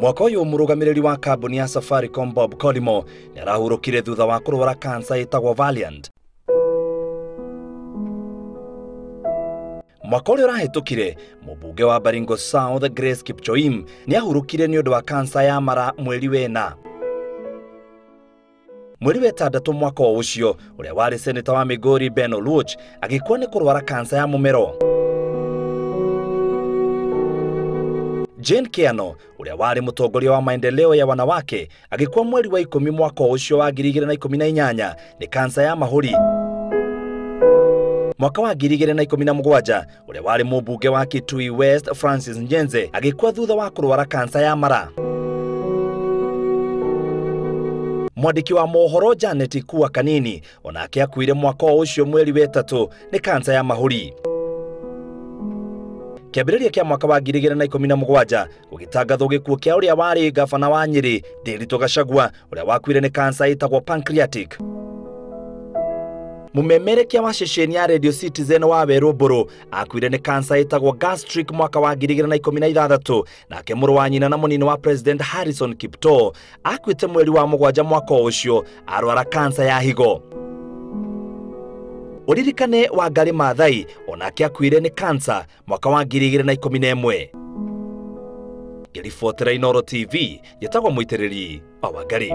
Mwaka uyu murugamiriri wa kambuni ya Safaricom Bob Colyymore ni arahurukire thutha wa kurwara cancer itagwo Valiant. Mwaka uyu rahitukire mumbunge wa Baringo South Grace Kipchoim ni ahurukire ni undu wa cancer ya mara mweri wena. Mweri wetandatu mwaka ucio uria wari senator wa Migori Ben Oluoch agikwa ni kurwara cancer ya mumero. Kiano uria wari mutongoria wa maendeleo ya wanawake agikwa mweri wa 10 mwaka ucio wa 2018 ni cancer ya mahuri. Mwaka wa 2017 uria wari mumbunge wa Kitui West Francis Njenze agikwa thutha wa kurwara cancer ya mara. Mwandiki wa mohoro Janet Kuwa Kanini onake akuire mwaka ucio mweri wetatu ni cancer ya mahuri. Kiambĩrĩria kia mwaka wa 2017 gugitangathwo gikuo kia uria wari gavana wa Nyeri Nderitu Gachagua uria wakuire ni cancer itagwo pancreatic. Mumemerekia wa ceceni ya Radio Citizen Waweru Mburu akuire ni cancer itagwo gastric mwaka wa 2016 nake mũrũ wa nyina na munini wa President Harrison Kipto akuite mweri wa 7 mwaka ucio arwara cancer ya higo. Uririkane Wangari Maathai onake akuire ni cancer mwaka wa 2011. Ngiribotera Inooro TV yetagwo muitiriri wa Wangari.